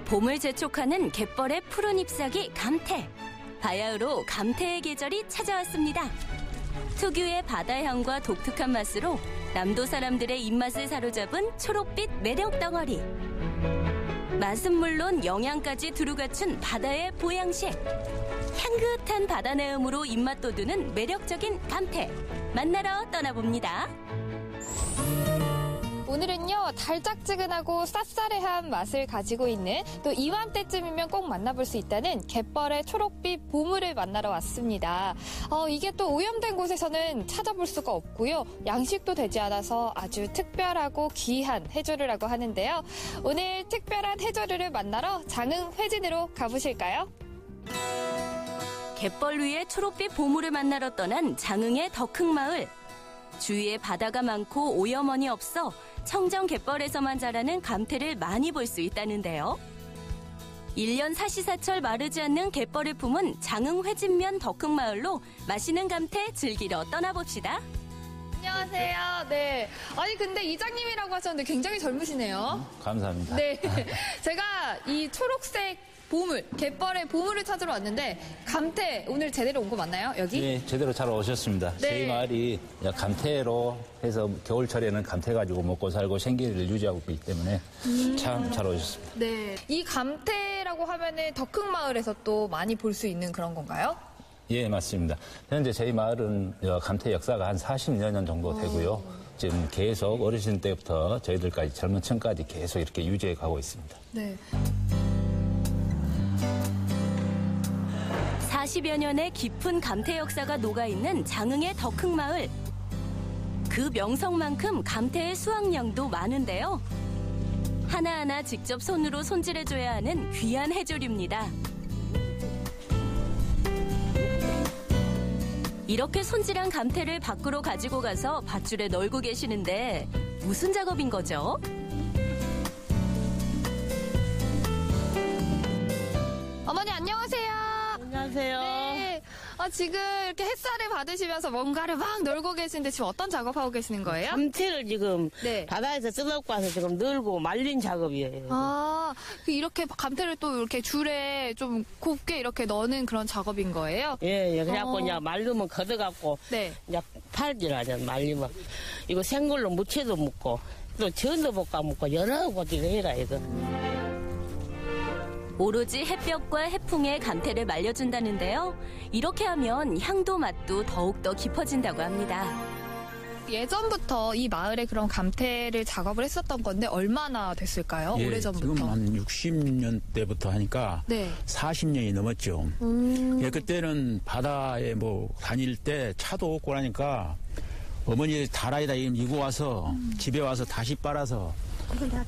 봄을 재촉하는 갯벌의 푸른 잎사귀 감태. 바야흐로 감태의 계절이 찾아왔습니다. 특유의 바다향과 독특한 맛으로 남도 사람들의 입맛을 사로잡은 초록빛 매력 덩어리. 맛은 물론 영양까지 두루갖춘 바다의 보양식. 향긋한 바다 내음으로 입맛 돋우는 매력적인 감태. 만나러 떠나봅니다. 오늘은요, 달짝지근하고 쌉싸래한 맛을 가지고 있는, 또 이맘때쯤이면 꼭 만나볼 수 있다는 갯벌의 초록빛 보물을 만나러 왔습니다. 이게 또 오염된 곳에서는 찾아볼 수가 없고요. 양식도 되지 않아서 아주 특별하고 귀한 해조류라고 하는데요. 오늘 특별한 해조류를 만나러 장흥 회진으로 가보실까요? 갯벌 위에 초록빛 보물을 만나러 떠난 장흥의 덕흥마을. 주위에 바다가 많고 오염원이 없어 청정 갯벌에서만 자라는 감태를 많이 볼 수 있다는데요. 1년 사시사철 마르지 않는 갯벌을 품은 장흥 회진면 덕흥마을로 맛있는 감태 즐기러 떠나봅시다. 안녕하세요. 네. 아니, 근데 이장님이라고 하셨는데 굉장히 젊으시네요. 감사합니다. 네. 제가 이 초록색 보물, 갯벌의 보물을 찾으러 왔는데, 감태 오늘 제대로 온 거 맞나요? 여기? 네, 제대로 잘 오셨습니다. 네. 저희 마을이 감태로 해서 겨울철에는 감태 가지고 먹고 살고 생계를 유지하고 있기 때문에 참 잘 오셨습니다. 네. 이 감태라고 하면은 덕흥마을에서 또 많이 볼 수 있는 그런 건가요? 예, 맞습니다. 현재 저희 마을은 감태 역사가 한 40여 년 정도 되고요. 지금 계속 어르신 때부터 저희들까지 젊은 층까지 계속 이렇게 유지해 가고 있습니다. 네. 40여 년의 깊은 감태 역사가 녹아있는 장흥의 덕흥마을. 그 명성만큼 감태의 수확량도 많은데요. 하나하나 직접 손으로 손질해줘야 하는 귀한 해조류입니다. 이렇게 손질한 감태를 밖으로 가지고 가서 밧줄에 널고 계시는데 무슨 작업인 거죠? 어머니 안녕하세요. 안녕하세요. 네. 지금 이렇게 햇살을 받으시면서 뭔가를 막 널고 계시는데 지금 어떤 작업하고 계시는 거예요? 감태를 지금 네. 바다에서 뜯어갖고 와서 지금 널고 말린 작업이에요. 이렇게 감태를 또 이렇게 줄에 좀 곱게 이렇게 넣는 그런 작업인 거예요? 예, 그래갖고 이제 말르면 걷어갖고 네. 이제 팔질 하냐 말리면 이거 생걸로 무채도 묻고 또 전도 볶아 묻고 여러 가지를 해라 이거. 오로지 햇볕과 해풍에 감태를 말려준다는데요. 이렇게 하면 향도 맛도 더욱더 깊어진다고 합니다. 예전부터 이 마을에 그런 감태를 작업을 했었던 건데 얼마나 됐을까요? 예, 오래전부터. 지금 한 60년대부터 하니까 네. 40년이 넘었죠. 예, 그때는 바다에 뭐 다닐 때 차도 없고 그러니까 어머니 다라이다 이고 와서 집에 와서 다시 빨아서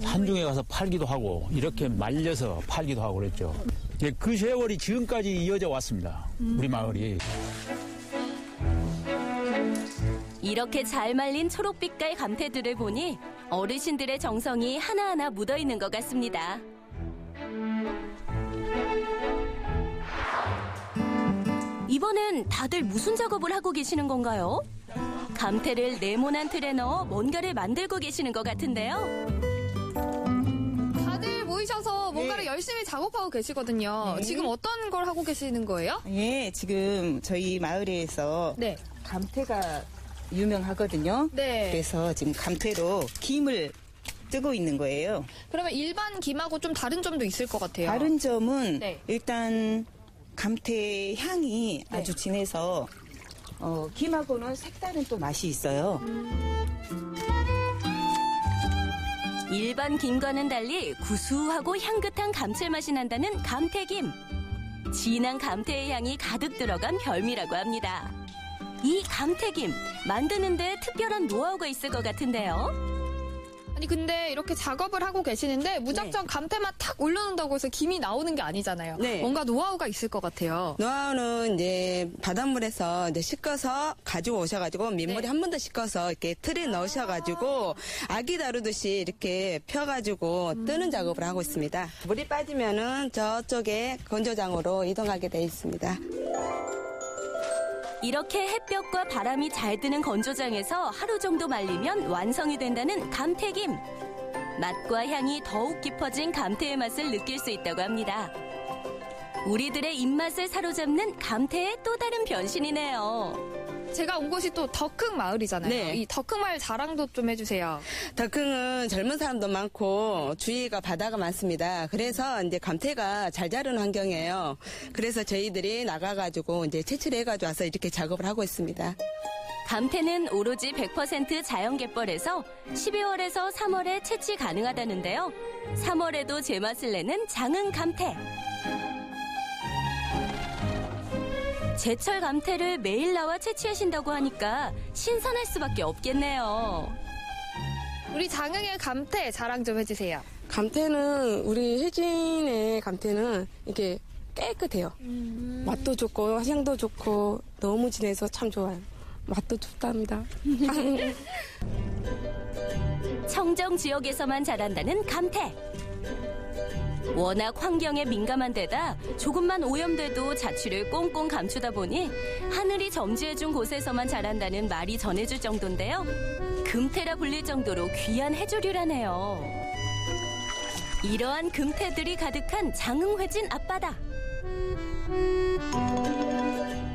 산중에 가서 팔기도 하고 이렇게 말려서 팔기도 하고 그랬죠. 예, 그 세월이 지금까지 이어져 왔습니다. 우리 마을이. 이렇게 잘 말린 초록빛깔 감태들을 보니 어르신들의 정성이 하나하나 묻어있는 것 같습니다. 이번엔 다들 무슨 작업을 하고 계시는 건가요? 감태를 네모난 틀에 넣어 뭔가를 만들고 계시는 것 같은데요. 다들 모이셔서 뭔가를 네. 열심히 작업하고 계시거든요. 네. 지금 어떤 걸 하고 계시는 거예요? 예, 지금 저희 마을에서 네. 감태가 유명하거든요. 네. 그래서 지금 감태로 김을 뜨고 있는 거예요. 그러면 일반 김하고 좀 다른 점도 있을 것 같아요. 다른 점은 네. 일단 감태 향이 네. 아주 진해서 김하고는 색다른 또 맛이 있어요. 일반 김과는 달리 구수하고 향긋한 감칠맛이 난다는 감태김. 진한 감태의 향이 가득 들어간 별미라고 합니다. 이 감태김, 만드는데 특별한 노하우가 있을 것 같은데요. 아니 근데 이렇게 작업을 하고 계시는데 무작정 감태만 탁 올려놓는다고 해서 김이 나오는 게 아니잖아요. 네. 뭔가 노하우가 있을 것 같아요. 노하우는 이제 바닷물에서 이제 씻어서 가지고 오셔가지고 민물에 네. 한 번 더 씻어서 이렇게 틀에 넣으셔가지고 아기 다루듯이 이렇게 펴가지고 뜨는 작업을 하고 있습니다. 물이 빠지면은 저쪽에 건조장으로 이동하게 돼 있습니다. 이렇게 햇볕과 바람이 잘 드는 건조장에서 하루 정도 말리면 완성이 된다는 감태김. 맛과 향이 더욱 깊어진 감태의 맛을 느낄 수 있다고 합니다. 우리들의 입맛을 사로잡는 감태의 또 다른 변신이네요. 제가 온 곳이 또 덕흥 마을이잖아요. 네. 이 덕흥 마을 자랑도 좀 해주세요. 덕흥은 젊은 사람도 많고 주위가 바다가 많습니다. 그래서 이제 감태가 잘 자라는 환경이에요. 그래서 저희들이 나가가지고 이제 채취를 해가지고 와서 이렇게 작업을 하고 있습니다. 감태는 오로지 100% 자연 갯벌에서 12월에서 3월에 채취 가능하다는데요. 3월에도 제맛을 내는 장흥 감태. 제철 감태를 매일 나와 채취하신다고 하니까 신선할 수밖에 없겠네요. 우리 장흥의 감태 자랑 좀 해주세요. 감태는 우리 혜진의 감태는 이게 깨끗해요. 맛도 좋고 향도 좋고 너무 진해서 참 좋아요. 맛도 좋답니다. 청정 지역에서만 자란다는 감태. 워낙 환경에 민감한 데다 조금만 오염돼도 자취를 꽁꽁 감추다 보니 하늘이 점지해준 곳에서만 자란다는 말이 전해질 정도인데요. 금태라 불릴 정도로 귀한 해조류라네요. 이러한 금태들이 가득한 장흥회진 앞바다.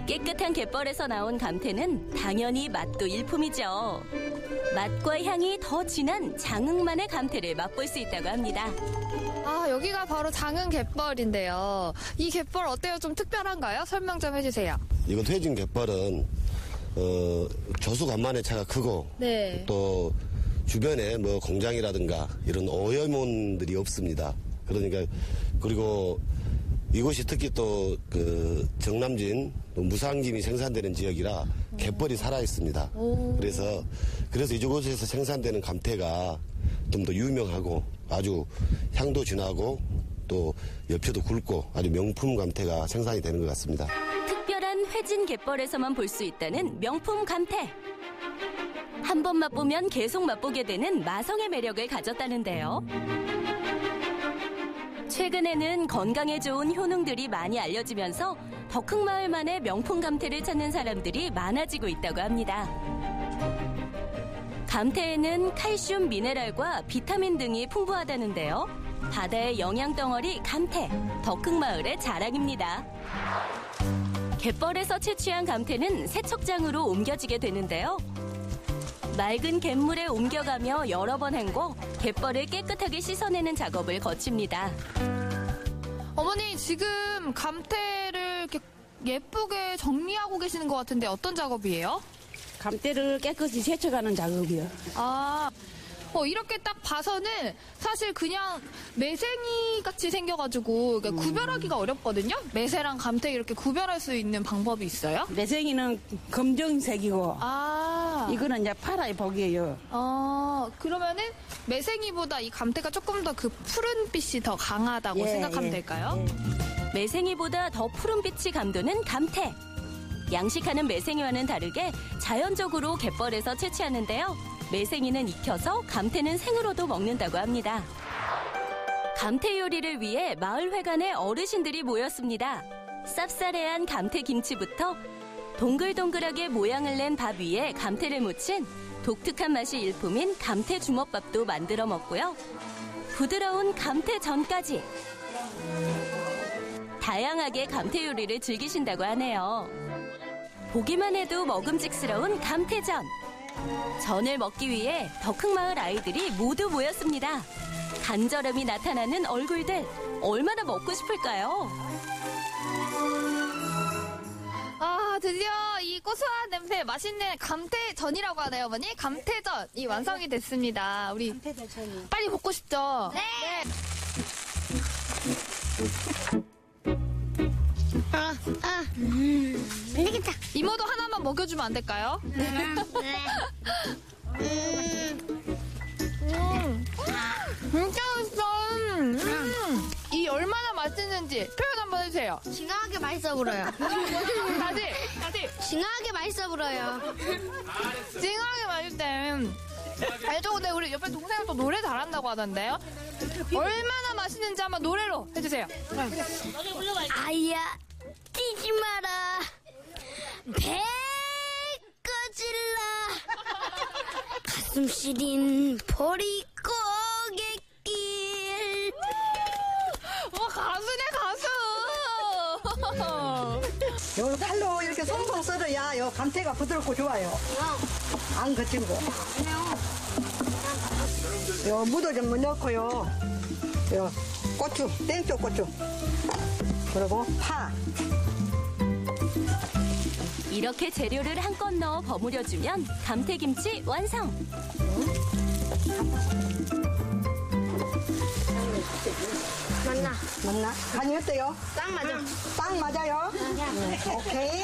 깨끗한 갯벌에서 나온 감태는 당연히 맛도 일품이죠. 맛과 향이 더 진한 장흥만의 감태를 맛볼 수 있다고 합니다. 아, 여기가 바로 장흥 갯벌인데요. 이 갯벌 어때요? 좀 특별한가요? 설명 좀 해주세요. 이건 회진 갯벌은 조수 간만의 차가 크고 네. 또 주변에 뭐 공장이라든가 이런 오염원들이 없습니다. 그러니까 그리고 이곳이 특히 또 그 정남진 무상김이 생산되는 지역이라 갯벌이 살아 있습니다. 그래서 이곳에서 생산되는 감태가 좀 더 유명하고 아주 향도 진하고 또 엽채도 굵고 아주 명품 감태가 생산이 되는 것 같습니다. 특별한 회진 갯벌에서만 볼 수 있다는 명품 감태. 한 번 맛보면 계속 맛보게 되는 마성의 매력을 가졌다는데요. 최근에는 건강에 좋은 효능들이 많이 알려지면서 덕흥마을만의 명품 감태를 찾는 사람들이 많아지고 있다고 합니다. 감태에는 칼슘, 미네랄과 비타민 등이 풍부하다는데요. 바다의 영양덩어리 감태, 덕흥마을의 자랑입니다. 갯벌에서 채취한 감태는 세척장으로 옮겨지게 되는데요. 맑은 갯물에 옮겨가며 여러 번 헹궈 갯벌을 깨끗하게 씻어내는 작업을 거칩니다. 어머니, 지금 감태를 이렇게 예쁘게 정리하고 계시는 것 같은데 어떤 작업이에요? 감태를 깨끗이 세척하는 작업이요. 아, 이렇게 딱 봐서는 사실 그냥 매생이 같이 생겨가지고 그러니까 구별하기가 어렵거든요. 매세랑 감태 이렇게 구별할 수 있는 방법이 있어요? 매생이는 검정색이고, 아, 이거는 이제 파라의 복이에요. 그러면은 매생이보다 이 감태가 조금 더 그 푸른빛이 더 강하다고 생각하면 될까요? 매생이보다 더 푸른빛이 감도는 감태. 양식하는 매생이와는 다르게 자연적으로 갯벌에서 채취하는데요. 매생이는 익혀서 감태는 생으로도 먹는다고 합니다. 감태 요리를 위해 마을회관에 어르신들이 모였습니다. 쌉싸래한 감태 김치부터 동글동글하게 모양을 낸 밥 위에 감태를 묻힌 독특한 맛이 일품인 감태 주먹밥도 만들어 먹고요. 부드러운 감태전까지 다양하게 감태 요리를 즐기신다고 하네요. 보기만 해도 먹음직스러운 감태전. 전을 먹기 위해 덕흥마을 아이들이 모두 모였습니다. 간절함이 나타나는 얼굴들, 얼마나 먹고 싶을까요? 아, 드디어 이 고소한 냄새, 맛있는 감태전이라고 하나요, 어머니? 감태전이 완성이 됐습니다. 우리 빨리 먹고 싶죠? 네. 되겠다. 이모도 하나만 먹여주면 안 될까요? 진짜 맛있어. 이 얼마나 맛있는지 표현 한번 해주세요. 징하게 맛있어 보여요. 다시. 징하게 맛있어 보여요. 징하게 맛있대. 알죠? 근데 우리 옆에 동생은 또 노래 잘한다고 하던데요? 얼마나 맛있는지 한번 노래로 해주세요. 아야, 뛰지 마라. 배 꺼질라. 가슴 시린 보리고개 감태가 부드럽고 좋아요. 안 거칠고. 요 무도 좀 넣고요. 요 고추, 땡초 고추. 그리고 파. 이렇게 재료를 한껏 넣어 버무려주면 감태김치 완성. 맞나? 간이 어때요? 딱 맞아. 딱 맞아요? 오케이.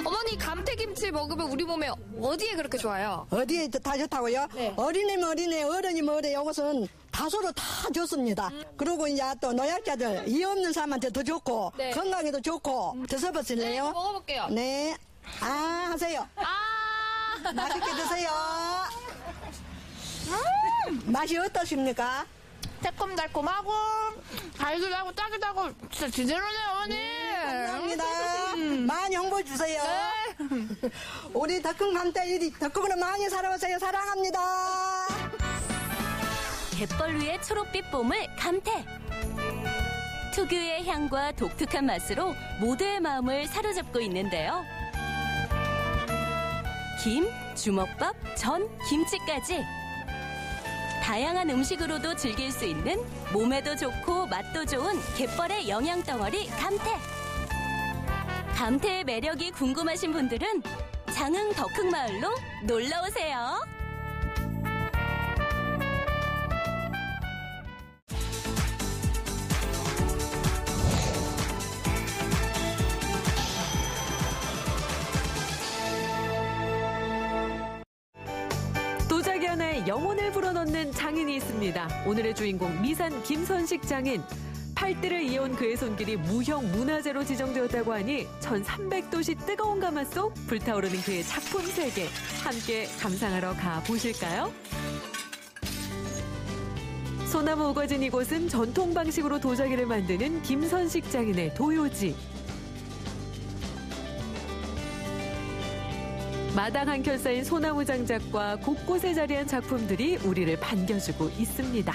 어머니 감태김치 먹으면 우리 몸에 어디에 그렇게 좋아요? 어디에 다 좋다고요? 네. 어린이면 어린애, 어른이면 어른애, 이것은 다소로 다 좋습니다. 그리고 이제 또 노약자들, 이 없는 사람한테 더 좋고, 네. 건강에도 좋고, 드셔보실래요? 네, 먹어볼게요. 네. 하세요. 맛있게 드세요. 맛이 어떠십니까? 새콤달콤하고 달달하고 짜기도 진짜 제대로네요, 어머니. 감사합니다. 많이 홍보해 주세요. 우리 덕흥 감태 일이 덕흥으로 많이 살아오세요. 사랑합니다. 갯벌 위의 초록빛 보물 감태. 특유의 향과 독특한 맛으로 모두의 마음을 사로잡고 있는데요. 김, 주먹밥, 전, 김치까지 다양한 음식으로도 즐길 수 있는 몸에도 좋고 맛도 좋은 갯벌의 영양덩어리 감태. 감태의 매력이 궁금하신 분들은 장흥 덕흥마을로 놀러오세요. 도자기 하나에 영혼을 불어넣는 장인이 있습니다. 오늘의 주인공 미산 김선식 장인. 팔들을 이어온 그의 손길이 무형 문화재로 지정되었다고 하니 1300도씨 뜨거운 가마 속 불타오르는 그의 작품 세계 함께 감상하러 가보실까요? 소나무 우거진 이곳은 전통 방식으로 도자기를 만드는 김선식 장인의 도요지. 마당 한켠 쌓인 소나무 장작과 곳곳에 자리한 작품들이 우리를 반겨주고 있습니다.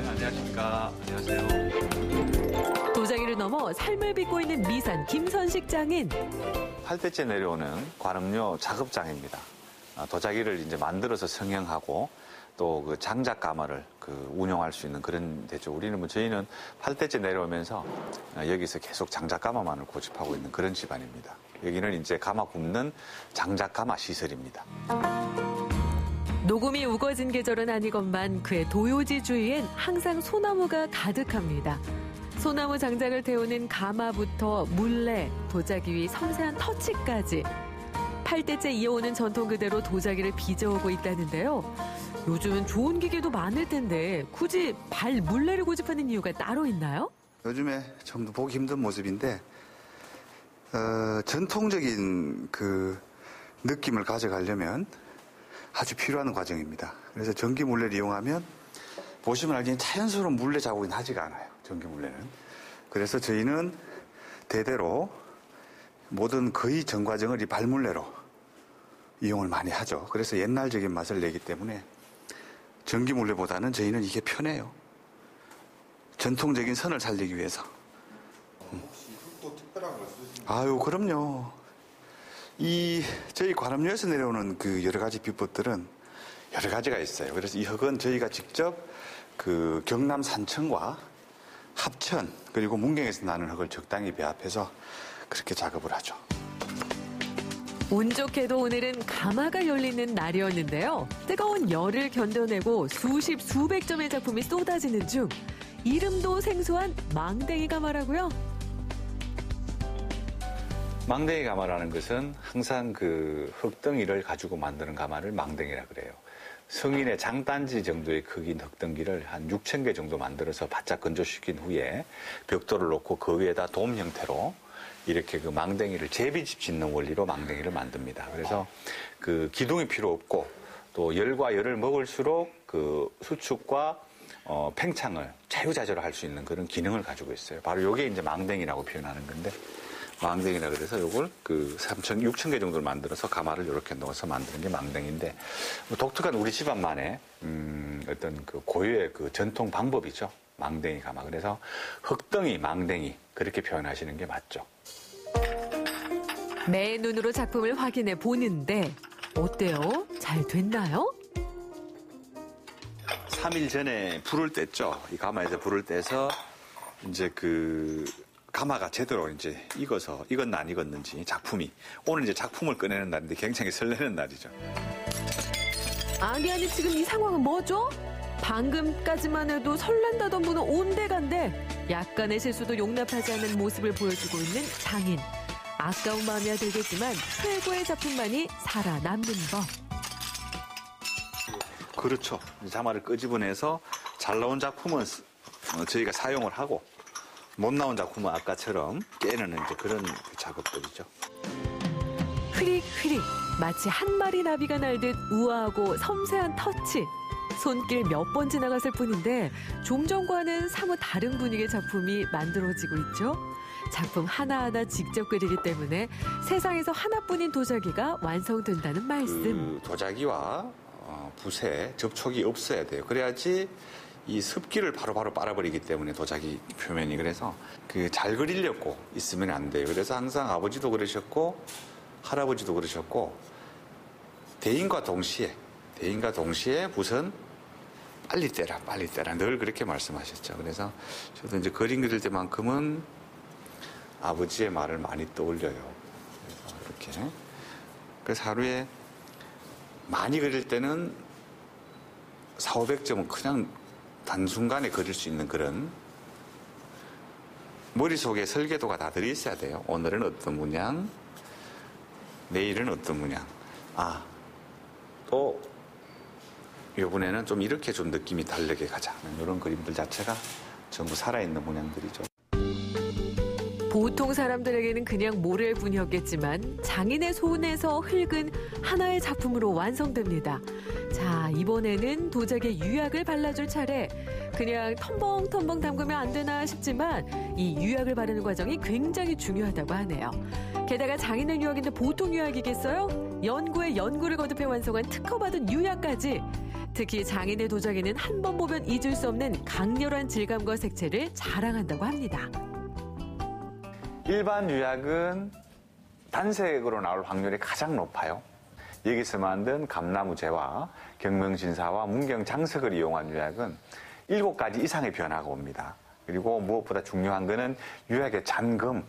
안녕하십니까. 안녕하세요. 도자기를 넘어 삶을 빚고 있는 미산 김선식 장인. 8대째 내려오는 관음료 작업장입니다. 도자기를 이제 만들어서 성형하고 또 그 장작 가마를 운영할 수 있는 그런 데죠. 저희는 8대째 내려오면서 여기서 계속 장작 가마만을 고집하고 있는 그런 집안입니다. 여기는 이제 가마 굽는 장작 가마 시설입니다. 녹음이 우거진 계절은 아니건만 그의 도요지 주위엔 항상 소나무가 가득합니다. 소나무 장작을 태우는 가마부터 물레, 도자기 위 섬세한 터치까지 8대째 이어오는 전통 그대로 도자기를 빚어오고 있다는데요. 요즘은 좋은 기계도 많을 텐데 굳이 발 물레를 고집하는 이유가 따로 있나요? 요즘에 좀 보기 힘든 모습인데 전통적인 그 느낌을 가져가려면 아주 필요한 과정입니다. 그래서 전기 물레를 이용하면 보시면 알지만 자연스러운 물레 자국이 나지가 않아요. 전기 물레는. 그래서 저희는 대대로 모든 거의 전 과정을 이 발물레로 이용을 많이 하죠. 그래서 옛날적인 맛을 내기 때문에 전기 물레보다는 저희는 이게 편해요. 전통적인 선을 살리기 위해서. 또 특별한 걸 쓰시나요? 아유, 그럼요. 저희 관음료에서 내려오는 그 여러 가지 비법들은 여러 가지가 있어요. 그래서 이 흙은 저희가 직접 그 경남 산천과 합천 그리고 문경에서 나는 흙을 적당히 배합해서 그렇게 작업을 하죠. 운 좋게도 오늘은 가마가 열리는 날이었는데요. 뜨거운 열을 견뎌내고 수백 점의 작품이 쏟아지는 중 이름도 생소한 망댕이 가마라고요? 망댕이 가마라는 것은 항상 그 흙덩이를 가지고 만드는 가마를 망댕이라 그래요. 성인의 장단지 정도의 크기 흙덩이를 한 6,000개 정도 만들어서 바짝 건조시킨 후에 벽돌을 놓고 그 위에다 돔 형태로 이렇게 그 망댕이를 제비집 짓는 원리로 망댕이를 만듭니다. 그래서 그 기둥이 필요 없고 또 열과 열을 먹을수록 그 수축과 팽창을 자유자재로 할 수 있는 그런 기능을 가지고 있어요. 바로 이게 이제 망댕이라고 표현하는 건데 망댕이라 그래서 이걸 그 6,000개 정도를 만들어서 가마를 이렇게 넣어서 만드는 게 망댕인데 독특한 우리 집안만의 어떤 그 고유의 그 전통 방법이죠. 망댕이 가마. 그래서 흑덩이, 망댕이 그렇게 표현하시는 게 맞죠. 맨눈으로 작품을 확인해 보는데 어때요? 잘 됐나요? 3일 전에 불을 뗐죠. 이 가마에서 불을 떼서 이제 그 가마가 제대로 이제 익었나 안 익었는지 작품이. 오늘 이제 작품을 꺼내는 날인데 굉장히 설레는 날이죠. 아니 지금 이 상황은 뭐죠? 방금까지만 해도 설렌다던 분은 온데간데 약간의 실수도 용납하지 않는 모습을 보여주고 있는 장인. 아까운 마음이야 들겠지만 최고의 작품만이 살아남는 법. 그렇죠. 자마를 끄집어내서 잘 나온 작품은 저희가 사용을 하고 못 나온 작품은 아까처럼 깨는 이제 그런 작업들이죠. 휘릭휘릭 마치 한 마리 나비가 날듯 우아하고 섬세한 터치. 손길 몇 번 지나갔을 뿐인데 좀 전과는 사뭇 다른 분위기의 작품이 만들어지고 있죠. 작품 하나하나 직접 그리기 때문에 세상에서 하나뿐인 도자기가 완성된다는 말씀. 그 도자기와 붓에 접촉이 없어야 돼요. 그래야지 이 습기를 바로바로 빨아버리기 때문에 도자기 표면이. 그래서 그 잘 그리려고 있으면 안 돼요. 그래서 항상 아버지도 그러셨고 할아버지도 그러셨고 대인과 동시에 붓은 빨리 떼라 늘 그렇게 말씀하셨죠. 그래서 저도 이제 그림 그릴 때만큼은 아버지의 말을 많이 떠올려요. 그래서 이렇게. 그래서 하루에 많이 그릴 때는 400~500점은 그냥 단순간에 그릴 수 있는 그런 머릿속에 설계도가 다 들어있어야 돼요. 오늘은 어떤 문양, 내일은 어떤 문양. 또 이번에는 좀 이렇게 좀 느낌이 다르게 가자. 이런 그림들 자체가 전부 살아있는 문양들이죠. 보통 사람들에게는 그냥 모래일 뿐이었겠지만 장인의 손에서 흙은 하나의 작품으로 완성됩니다. 자, 이번에는 도자기에 유약을 발라줄 차례. 그냥 텀벙텀벙 담그면 안 되나 싶지만 이 유약을 바르는 과정이 굉장히 중요하다고 하네요. 게다가 장인의 유약인데 보통 유약이겠어요? 연구에 연구를 거듭해 완성한 특허받은 유약까지. 특히 장인의 도자기는 한 번 보면 잊을 수 없는 강렬한 질감과 색채를 자랑한다고 합니다. 일반 유약은 단색으로 나올 확률이 가장 높아요. 여기서 만든 감나무재와 경명진사와 문경장석을 이용한 유약은 7가지 이상의 변화가 옵니다. 그리고 무엇보다 중요한 거는 유약의 잔금,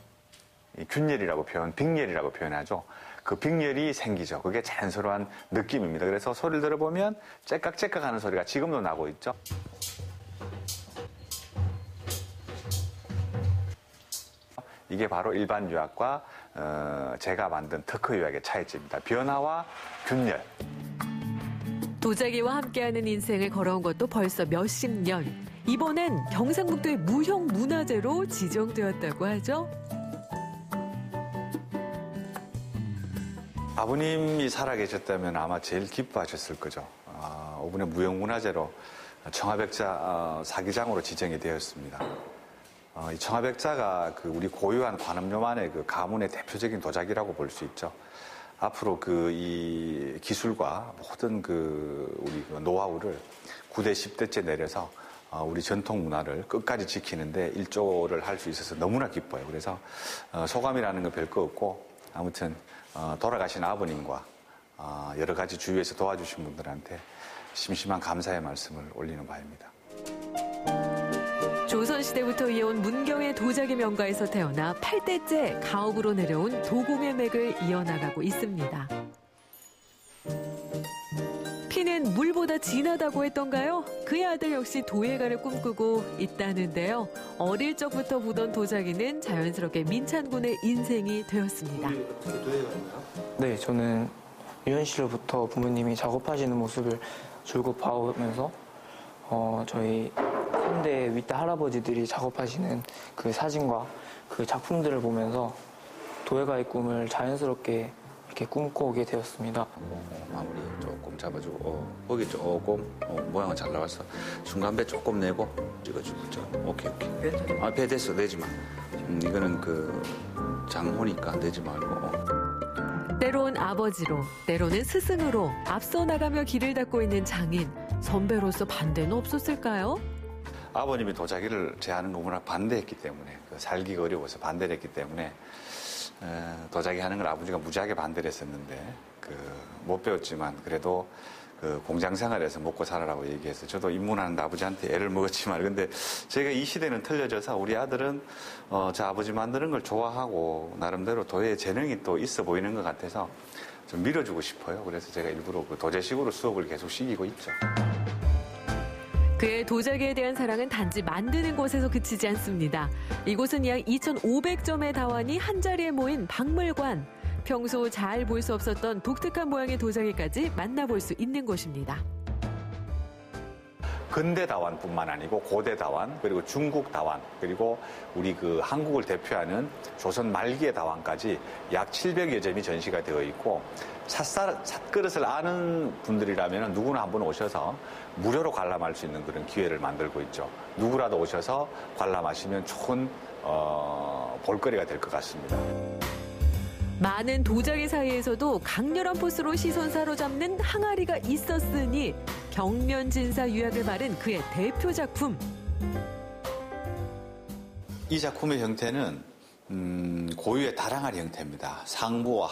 균열이라고 빅열이라고 표현하죠. 그 빅열이 생기죠. 그게 자연스러운 느낌입니다. 그래서 소리를 들어보면 째깍째깍 하는 소리가 지금도 나고 있죠. 이게 바로 일반 유약과 제가 만든 특허 유약의 차이점입니다. 변화와 균열. 도자기와 함께하는 인생을 걸어온 것도 벌써 몇십 년. 이번엔 경상북도의 무형문화재로 지정되었다고 하죠. 아버님이 살아계셨다면 아마 제일 기뻐하셨을 거죠. 이번에 무형문화재로 청화백자 사기장으로 지정이 되었습니다. 이 청화백자가 우리 고유한 관음료만의 그 가문의 대표적인 도자기라고 볼 수 있죠. 앞으로 이 기술과 모든 우리 노하우를 9대, 10대째 내려서 우리 전통 문화를 끝까지 지키는데 일조를 할 수 있어서 너무나 기뻐요. 그래서 소감이라는 건 별거 없고 아무튼 돌아가신 아버님과 여러 가지 주위에서 도와주신 분들한테 심심한 감사의 말씀을 올리는 바입니다. 조선시대부터 이어온 문경의 도자기 명가에서 태어나 8대째 가업으로 내려온 도공의 맥을 이어나가고 있습니다. 피는 물보다 진하다고 했던가요? 그의 아들 역시 도예가를 꿈꾸고 있다는데요. 어릴 적부터 보던 도자기는 자연스럽게 민찬군의 인생이 되었습니다. 네, 저는 유년 시절부터 부모님이 작업하시는 모습을 줄곧 봐오면서 저희 3대 윗대 할아버지들이 작업하시는 그 사진과 그 작품들을 보면서 도예가의 꿈을 자연스럽게 이렇게 꿈꿔오게 되었습니다. 마무리 조금 잡아주고 거기 조금 모양은 잘 나왔어. 중간배 조금 내고 찍어주고. 오케이. 배 됐어. 내지 마. 이거는 장호니까 내지 말고. 때론 아버지로, 때로는 스승으로 앞서 나가며 길을 닦고 있는 장인. 선배로서 반대는 없었을까요? 아버님이 도자기를 제하는 거 워낙 반대했기 때문에 살기가 어려워서 반대를 했기 때문에 도자기 하는 걸 아버지가 무지하게 반대를 했었는데 못 배웠지만 그래도 공장 생활에서 먹고 살아라고 얘기해서 저도 입문하는데 아버지한테 애를 먹었지만 근데 제가 이 시대는 틀려져서 우리 아들은 저 아버지 만드는 걸 좋아하고 나름대로 도예에 재능이 또 있어 보이는 것 같아서 좀 밀어주고 싶어요. 그래서 제가 일부러 도제식으로 수업을 계속 시키고 있죠. 그의 도자기에 대한 사랑은 단지 만드는 곳에서 그치지 않습니다. 이곳은 약 2,500점의 다원이 한자리에 모인 박물관. 평소 잘 볼 수 없었던 독특한 모양의 도자기까지 만나볼 수 있는 곳입니다. 근대 다완뿐만 아니고 고대 다완, 그리고 중국 다완, 그리고 우리 한국을 대표하는 조선 말기의 다완까지 약 700여 점이 전시가 되어 있고 찻그릇을 아는 분들이라면 누구나 한번 오셔서 무료로 관람할 수 있는 그런 기회를 만들고 있죠. 누구라도 오셔서 관람하시면 좋은 볼거리가 될 것 같습니다. 많은 도자기 사이에서도 강렬한 포스로 시선 사로잡는 항아리가 있었으니 경면진사 유약을 바른 그의 대표 작품. 이 작품의 형태는 고유의 다랑아리 형태입니다. 상부와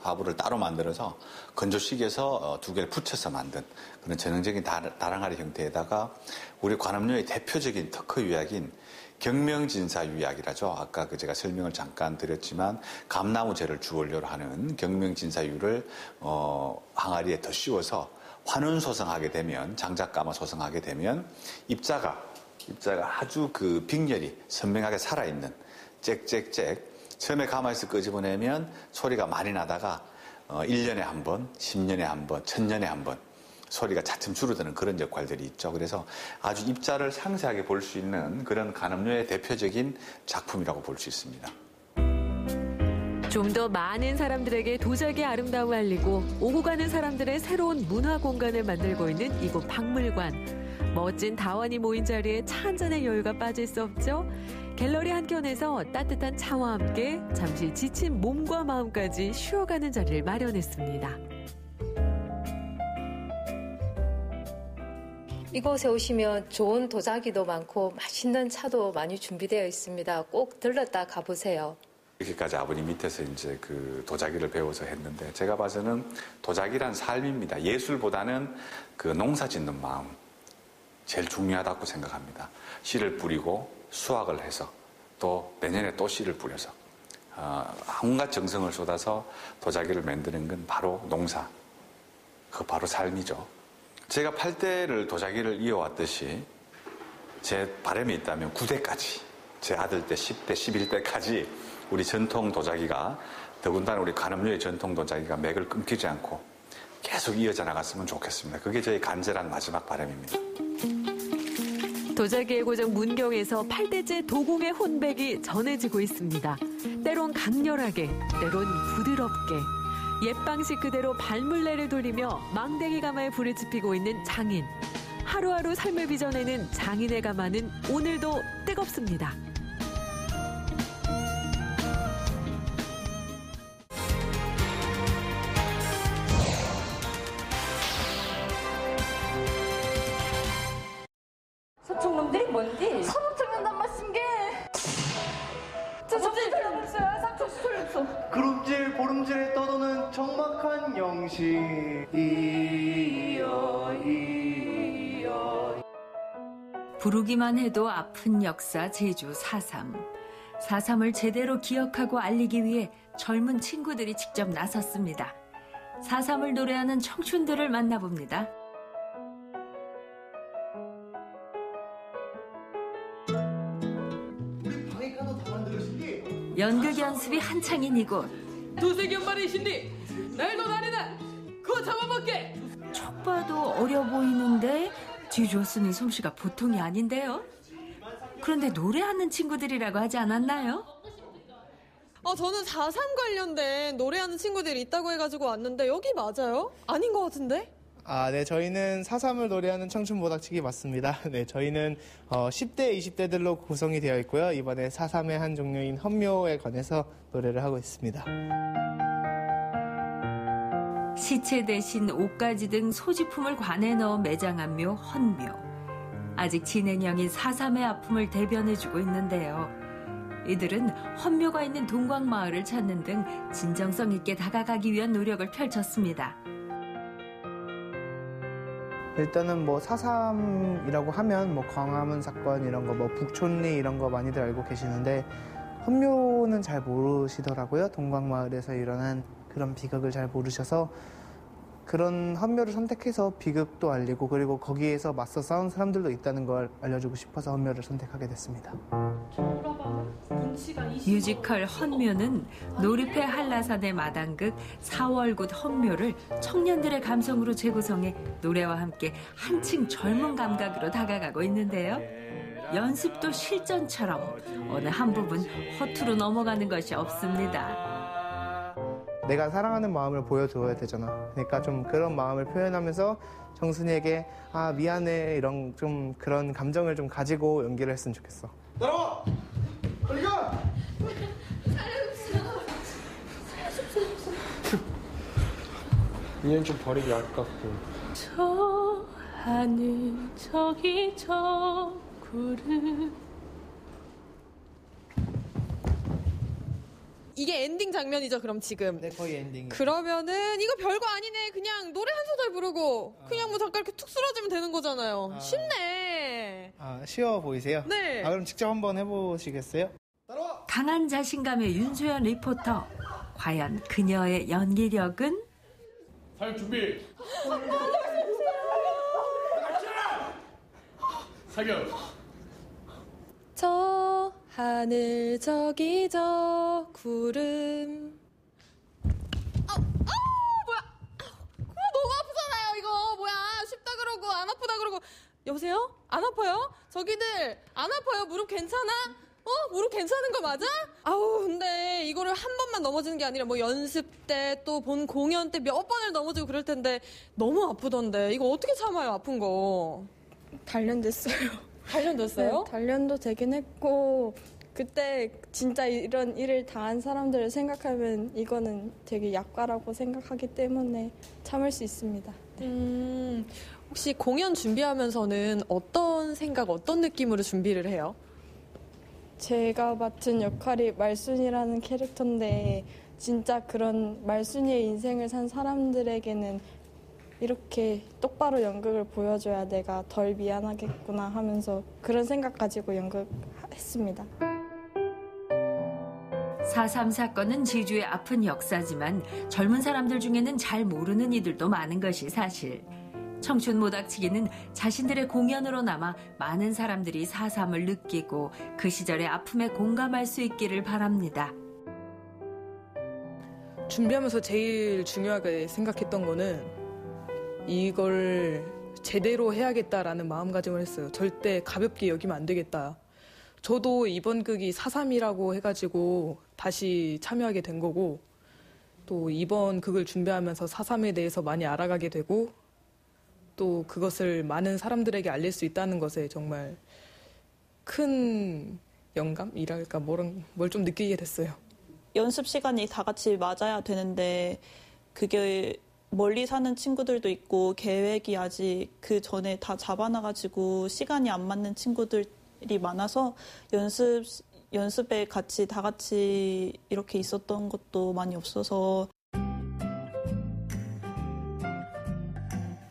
하부를 따로 만들어서 건조식에서 두 개를 붙여서 만든 그런 전형적인 다랑아리 형태에다가 우리 관음료의 대표적인 특허 유약인 경명진사 유약이라죠. 아까 제가 설명을 잠깐 드렸지만 감나무재를 주원료로 하는 경명진사유를 항아리에 더 씌워서 환원 소성하게 되면 장작감을 소성하게 되면 입자가 아주 빅렬이 선명하게 살아있는 짹짹짹 처음에 가마에서 끄집어내면 소리가 많이 나다가 1년에 한 번, 10년에 한 번, 1000년에 한 번 소리가 차츰 줄어드는 그런 역할들이 있죠. 그래서 아주 입자를 상세하게 볼 수 있는 그런 간음료의 대표적인 작품이라고 볼 수 있습니다. 좀 더 많은 사람들에게 도자기의 아름다움을 알리고 오고 가는 사람들의 새로운 문화 공간을 만들고 있는 이곳 박물관. 멋진 다원이 모인 자리에 차 한 잔의 여유가 빠질 수 없죠. 갤러리 한켠에서 따뜻한 차와 함께 잠시 지친 몸과 마음까지 쉬어가는 자리를 마련했습니다. 이곳에 오시면 좋은 도자기도 많고 맛있는 차도 많이 준비되어 있습니다. 꼭 들렀다 가보세요. 이렇게까지 아버님 밑에서 이제 도자기를 배워서 했는데 제가 봐서는 도자기란 삶입니다. 예술보다는 농사 짓는 마음 제일 중요하다고 생각합니다. 씨를 뿌리고 수확을 해서 또 내년에 또 씨를 뿌려서 온갖 정성을 쏟아서 도자기를 만드는 건 바로 농사, 바로 삶이죠. 제가 8대를 도자기를 이어왔듯이 제 바람이 있다면 9대까지 제 아들 때 10대, 11대까지 우리 전통 도자기가 더군다나 우리 간음료의 전통 도자기가 맥을 끊기지 않고 계속 이어져 나갔으면 좋겠습니다. 그게 저희 간절한 마지막 바람입니다. 도자기의 고장 문경에서 8대째 도공의 혼백이 전해지고 있습니다. 때론 강렬하게, 때론 부드럽게 옛 방식 그대로 발물레를 돌리며 망댕이 가마에 불을 지피고 있는 장인. 하루하루 삶을 빚어내는 장인의 가마는 오늘도 뜨겁습니다. 서충놈들이 뭔지? 서로 청년단 맞힌 게. 저 정신 차려보세요. 상처 수술했어. 그룹질 보름질에 떠도는 적막한 영시. 부르기만 해도 아픈 역사 제주 4.3. 4.3을 제대로 기억하고 알리기 위해 젊은 친구들이 직접 나섰습니다. 4.3을 노래하는 청춘들을 만나봅니다. 연극 연습이 한창인 이곳. 두세 견말이신디 날도 날이다 그거 잡아먹게. 척 봐도 어려 보이는데 제주어 쓰는 솜씨가 보통이 아닌데요. 그런데 노래하는 친구들이라고 하지 않았나요? 저는 4.3 관련된 노래하는 친구들이 있다고 해가지고 왔는데 여기 맞아요? 아닌 것 같은데? 네, 저희는 4.3을 노래하는 청춘 모닥치기 맞습니다. 네, 저희는 10대, 20대들로 구성이 되어 있고요. 이번에 4.3의 한 종류인 헌묘에 관해서 노래를 하고 있습니다. 시체 대신 옷가지 등 소지품을 관에 넣어 매장한 묘 헌묘. 아직 진행형인 4.3의 아픔을 대변해주고 있는데요. 이들은 헌묘가 있는 동광마을을 찾는 등 진정성 있게 다가가기 위한 노력을 펼쳤습니다. 일단은 뭐 4.3이라고 하면 뭐 광화문 사건 이런 거, 뭐 북촌리 이런 거 많이들 알고 계시는데 헌묘는 잘 모르시더라고요. 동광마을에서 일어난 그런 비극을 잘 모르셔서 그런 헌묘를 선택해서 비극도 알리고 그리고 거기에서 맞서 싸운 사람들도 있다는 걸 알려주고 싶어서 헌묘를 선택하게 됐습니다. 뮤지컬 헌묘는 놀이패 한라산의 마당극 4월굿 헌묘를 청년들의 감성으로 재구성해 노래와 함께 한층 젊은 감각으로 다가가고 있는데요. 연습도 실전처럼 어느 한 부분 허투루 넘어가는 것이 없습니다. 내가 사랑하는 마음을 보여줘야 되잖아. 그러니까 좀 그런 마음을 표현하면서 정순이에게 아 미안해 이런 좀 그런 감정을 좀 가지고 연기를 했으면 좋겠어. 따라와! 빨리 가! 인연 좀 버리기 아깝고. 저 하늘 저기 저 구름. 이게 엔딩 장면이죠, 그럼 지금? 네, 거의 엔딩이에요. 그러면은 이거 별거 아니네. 그냥 노래 한 소절 부르고 그냥 뭐 잠깐 이렇게 툭 쓰러지면 되는 거잖아요. 쉽네. 아, 쉬워 보이세요? 네. 아, 그럼 직접 한번 해보시겠어요? 강한 자신감의 윤소연 리포터. 과연 그녀의 연기력은? 사격 준비. 사격. 저 하늘 저기 저 구름. 뭐야? 너무 아프잖아요 이거. 뭐야? 쉽다 그러고 안 아프다 그러고. 여보세요? 안 아파요? 저기들 안 아파요? 무릎 괜찮아? 무릎 괜찮은 거 맞아? 아우 근데 이거를 한 번만 넘어지는 게 아니라 뭐 연습 때 또 본 공연 때 몇 번을 넘어지고 그럴 텐데 너무 아프던데 이거 어떻게 참아요 아픈 거? 단련됐어요. 단련됐어요? 네, 단련도 되긴 했고 그때 진짜 이런 일을 당한 사람들을 생각하면 이거는 되게 약과라고 생각하기 때문에 참을 수 있습니다. 네. 혹시 공연 준비하면서는 어떤 생각, 어떤 느낌으로 준비를 해요? 제가 맡은 역할이 말순이라는 캐릭터인데 진짜 그런 말순이의 인생을 산 사람들에게는 이렇게 똑바로 연극을 보여줘야 내가 덜 미안하겠구나 하면서 그런 생각 가지고 연극했습니다. 4.3 사건은 지주의 아픈 역사지만 젊은 사람들 중에는 잘 모르는 이들도 많은 것이 사실. 청춘 모닥치기는 자신들의 공연으로 남아 많은 사람들이 4.3을 느끼고 그 시절의 아픔에 공감할 수 있기를 바랍니다. 준비하면서 제일 중요하게 생각했던 거는 이걸 제대로 해야겠다라는 마음가짐을 했어요. 절대 가볍게 여기면 안 되겠다. 저도 이번 극이 4.3이라고 해가지고 다시 참여하게 된 거고 또 이번 극을 준비하면서 4.3에 대해서 많이 알아가게 되고 또 그것을 많은 사람들에게 알릴 수 있다는 것에 정말 큰 영감이랄까 뭘 좀 느끼게 됐어요. 연습 시간이 다 같이 맞아야 되는데 그게 멀리 사는 친구들도 있고 계획이 아직 그 전에 다 잡아놔가지고 시간이 안 맞는 친구들이 많아서 연습에 같이 다 같이 이렇게 있었던 것도 많이 없어서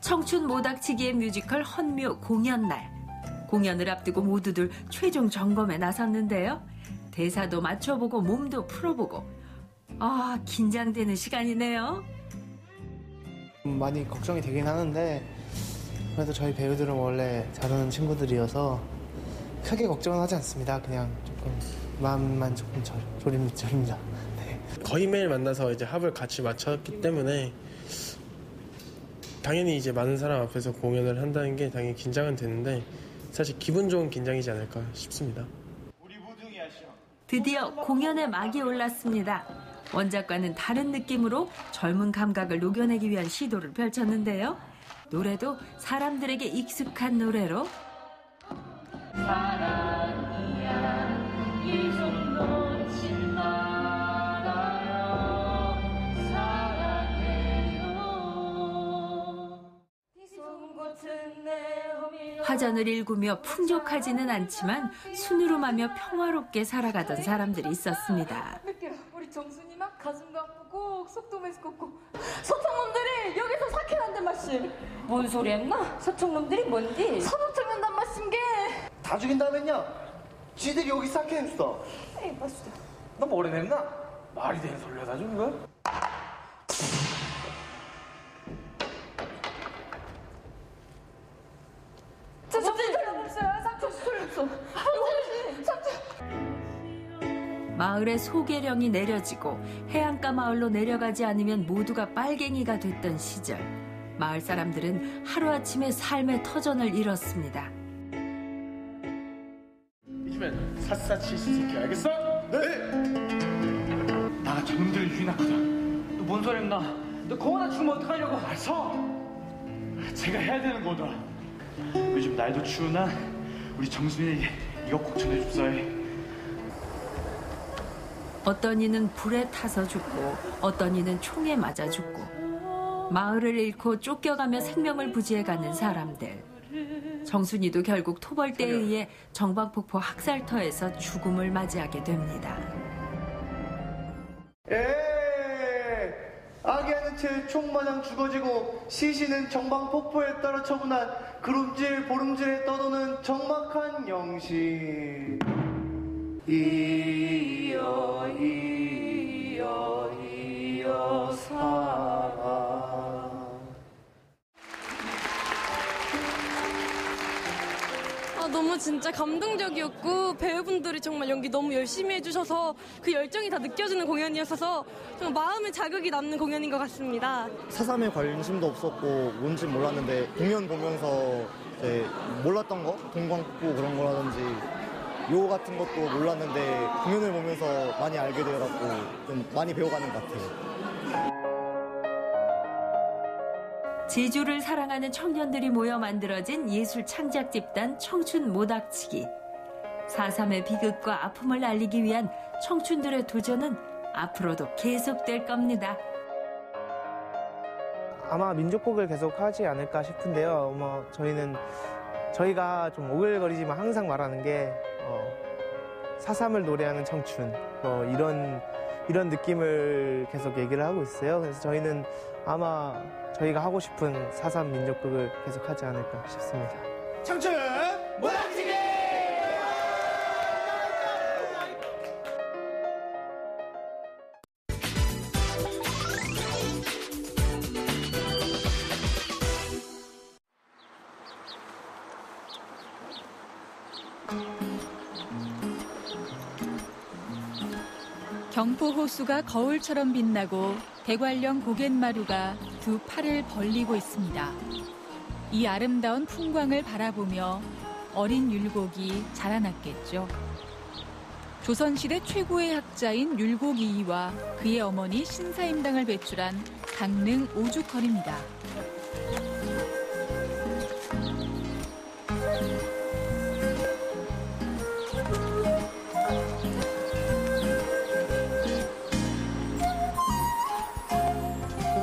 청춘 모닥치기의 뮤지컬 헌묘 공연날. 공연을 앞두고 모두들 최종 점검에 나섰는데요. 대사도 맞춰보고 몸도 풀어보고. 긴장되는 시간이네요. 많이 걱정이 되긴 하는데 그래도 저희 배우들은 원래 잘하는 친구들이어서 크게 걱정은 하지 않습니다. 그냥 조금 마음만 조금 졸입니다. 네. 거의 매일 만나서 이제 합을 같이 맞췄기 때문에 당연히 이제 많은 사람 앞에서 공연을 한다는 게 당연히 긴장은 되는데 사실 기분 좋은 긴장이지 않을까 싶습니다. 드디어 공연의 막이 올랐습니다. 원작과는 다른 느낌으로 젊은 감각을 녹여내기 위한 시도를 펼쳤는데요. 노래도 사람들에게 익숙한 노래로 사랑이야 이 손 놓지 말아요 사랑해요 이 손 같은 내 어미 화전을 일구며 풍족하지는 않지만 순으름하며 평화롭게 살아가던 사람들이 있었습니다. 우리 정순이만 가슴도 아프고 속도 메스껍고 서청놈들이 여기서 사케한단 말씀. 뭔 소리 했나? 서청놈들이 뭔디? 서북청년단 말씀 게. 다 죽인다면요? 쥐들이 여기 사케했어. 에이 맞수다. 너 뭐래 냈나? 말이 되는 소리 하다 준 거야? 저 정신 차려보세요. 상처 수술했어. 마을의 소개령이 내려지고 해안가 마을로 내려가지 않으면 모두가 빨갱이가 됐던 시절, 마을 사람들은 하루아침에 삶의 터전을 잃었습니다. 이쯤엔 샅샅이 시식해 알겠어? 네! 나가 저놈들을 유인했거든. 너 뭔 소리 했나? 너 거기다 죽으면 어떡하려고? 알았어! 제가 해야 되는 거다. 요즘 날도 추우나 우리 정순이 이거 꼭 전해줍사이. 어떤 이는 불에 타서 죽고 어떤 이는 총에 맞아 죽고 마을을 잃고 쫓겨가며 생명을 부지해가는 사람들. 정순이도 결국 토벌대에 의해 정방폭포 학살터에서 죽음을 맞이하게 됩니다. 아기하는 채 총마냥 죽어지고 시신은 정방폭포에 떨어 처분한 구름질 보름질에 떠도는 적막한 영신. 이여 이여 이여 사랑. 너무 진짜 감동적이었고 배우분들이 정말 연기 너무 열심히 해주셔서 그 열정이 다 느껴지는 공연이었어서 좀 마음에 자극이 남는 공연인 것 같습니다. 4.3에 관심도 없었고 뭔지 몰랐는데 공연 보면서 이제 몰랐던 거? 동광폭포 그런 거라든지 요 같은 것도 몰랐는데 공연을 보면서 많이 알게 되어갖고 좀 많이 배워가는 것 같아요. 제주를 사랑하는 청년들이 모여 만들어진 예술 창작 집단 청춘 모닥치기. 4.3의 비극과 아픔을 알리기 위한 청춘들의 도전은 앞으로도 계속될 겁니다. 아마 민족곡을 계속 하지 않을까 싶은데요. 저희가 좀 오글거리지만 항상 말하는 게 4.3을 노래하는 청춘, 이런 느낌을 계속 얘기를 하고 있어요. 그래서 저희는 아마 저희가 하고 싶은 4.3 민족극을 계속 하지 않을까 싶습니다. 청춘 모닥치기! 경포 호수가 거울처럼 빛나고 대관령 고갯마루가 두 팔을 벌리고 있습니다. 이 아름다운 풍광을 바라보며 어린 율곡이 자라났겠죠. 조선시대 최고의 학자인 율곡 이이와 그의 어머니 신사임당을 배출한 강릉 오죽헌입니다.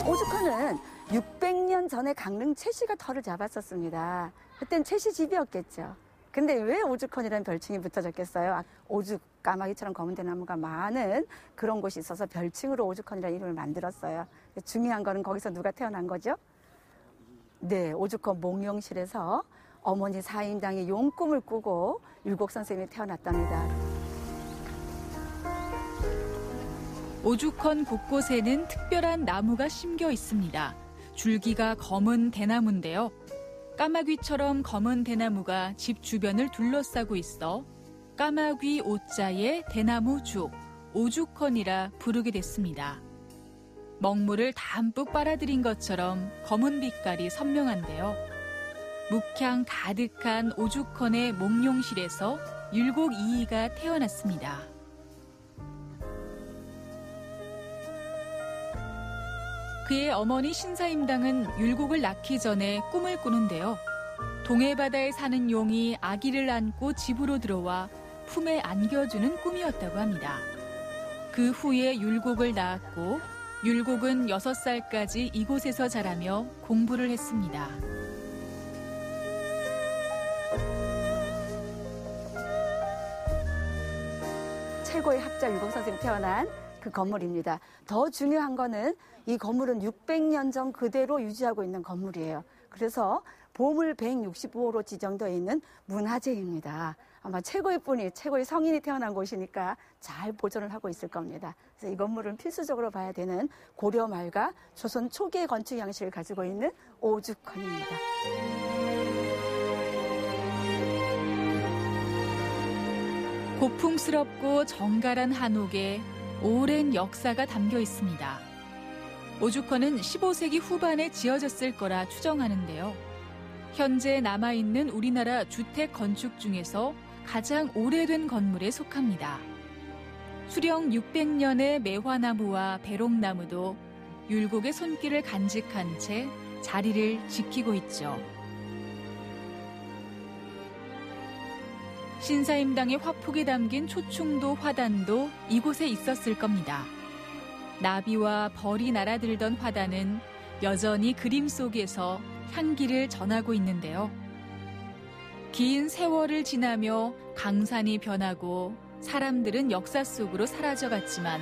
오죽헌은 600년 전에 강릉 최씨가 터를 잡았었습니다. 그땐 최씨 집이었겠죠. 근데 왜 오죽헌이라는 별칭이 붙어졌겠어요? 오죽, 까마귀처럼 검은 대나무가 많은 그런 곳이 있어서 별칭으로 오죽헌이라는 이름을 만들었어요. 중요한 거는 거기서 누가 태어난 거죠? 네, 오죽헌 몽룡실에서 어머니 사임당이 용꿈을 꾸고 율곡 선생님이 태어났답니다. 오죽헌 곳곳에는 특별한 나무가 심겨 있습니다. 줄기가 검은 대나무인데요. 까마귀처럼 검은 대나무가 집 주변을 둘러싸고 있어 까마귀 오자의 대나무죽, 오죽헌이라 부르게 됐습니다. 먹물을 담뿍 빨아들인 것처럼 검은 빛깔이 선명한데요. 묵향 가득한 오죽헌의 몽룡실에서 율곡 이이가 태어났습니다. 그의 어머니 신사임당은 율곡을 낳기 전에 꿈을 꾸는데요. 동해바다에 사는 용이 아기를 안고 집으로 들어와 품에 안겨주는 꿈이었다고 합니다. 그 후에 율곡을 낳았고 율곡은 6살까지 이곳에서 자라며 공부를 했습니다. 최고의 학자 율곡 선생님 태어난 그 건물입니다. 더 중요한 거는 이 건물은 600년 전 그대로 유지하고 있는 건물이에요. 그래서 보물 165호로 지정되어 있는 문화재입니다. 아마 최고의 분이, 최고의 성인이 태어난 곳이니까 잘 보존을 하고 있을 겁니다. 그래서 이 건물은 필수적으로 봐야 되는 고려 말과 조선 초기의 건축 양식을 가지고 있는 오죽헌입니다. 고풍스럽고 정갈한 한옥에 오랜 역사가 담겨 있습니다. 오죽헌은 15세기 후반에 지어졌을 거라 추정하는데요. 현재 남아있는 우리나라 주택 건축 중에서 가장 오래된 건물에 속합니다. 수령 600년의 매화나무와 배롱나무도 율곡의 손길을 간직한 채 자리를 지키고 있죠. 신사임당의 화폭이 담긴 초충도 화단도 이곳에 있었을 겁니다. 나비와 벌이 날아들던 화단은 여전히 그림 속에서 향기를 전하고 있는데요. 긴 세월을 지나며 강산이 변하고 사람들은 역사 속으로 사라져갔지만